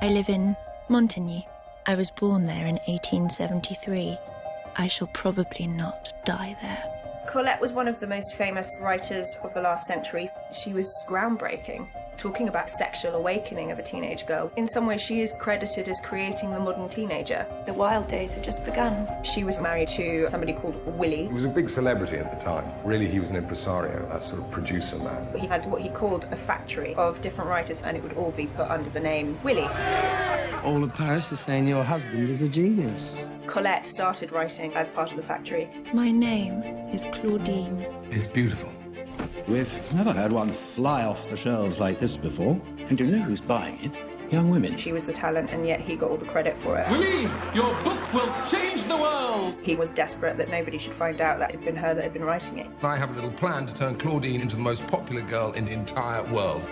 I live in Montigny. I was born there in 1873. I shall probably not die there. Colette was one of the most famous writers of the last century. She was groundbreaking, talking about sexual awakening of a teenage girl. In some ways, she is credited as creating the modern teenager. The wild days have just begun. She was married to somebody called Willie. He was a big celebrity at the time. Really, he was an impresario, a sort of producer man. He had what he called a factory of different writers, and it would all be put under the name Willie. All of Paris is saying your husband is a genius. Colette started writing as part of the factory. My name is Claudine. It's beautiful. We've never had one fly off the shelves like this before. And you know who's buying it? Young women. She was the talent, and yet he got all the credit for it. Willie, your book will change the world! He was desperate that nobody should find out that it had been her that had been writing it. I have a little plan to turn Claudine into the most popular girl in the entire world.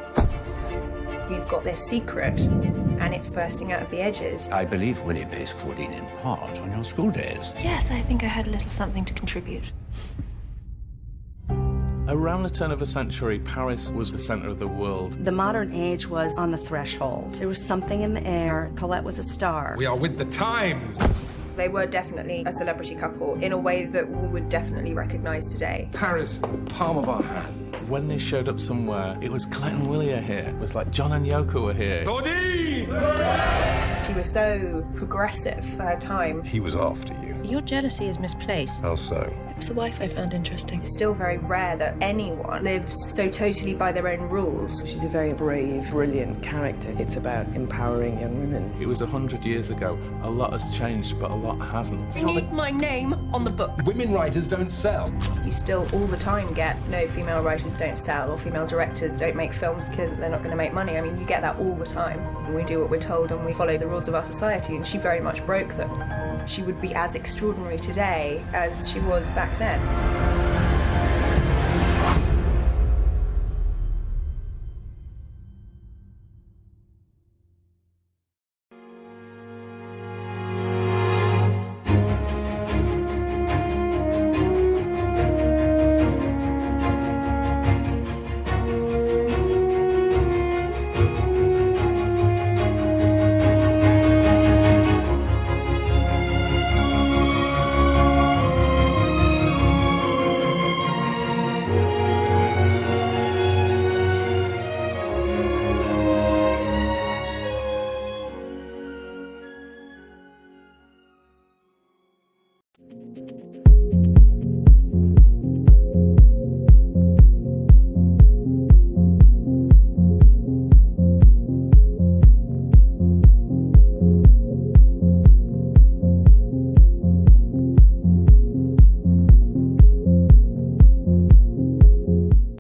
You've got this secret, and it's bursting out of the edges. I believe Willie based Claudine in part on your school days. Yes, I think I had a little something to contribute. Around the turn of the century, Paris was the centre of the world. The modern age was on the threshold. There was something in the air. Colette was a star. We are with the times. They were definitely a celebrity couple in a way that we would definitely recognise today. Paris, the palm of our hands. When they showed up somewhere, it was Colette and Willie are here. It was like John and Yoko were here. Claudine! She was so progressive for her time. He was after you. Your jealousy is misplaced. How so? It was the wife I found interesting. It's still very rare that anyone lives so totally by their own rules. She's a very brave, brilliant character. It's about empowering young women. It was 100 years ago. A lot has changed, but a lot hasn't. You need my name on the book. Women writers don't sell. You still all the time get, no, female writers don't sell, or female directors don't make films because they're not going to make money. I mean, you get that all the time. We do what we're told and we follow the rules of our society, and she very much broke them. She would be as extraordinary today as she was back then.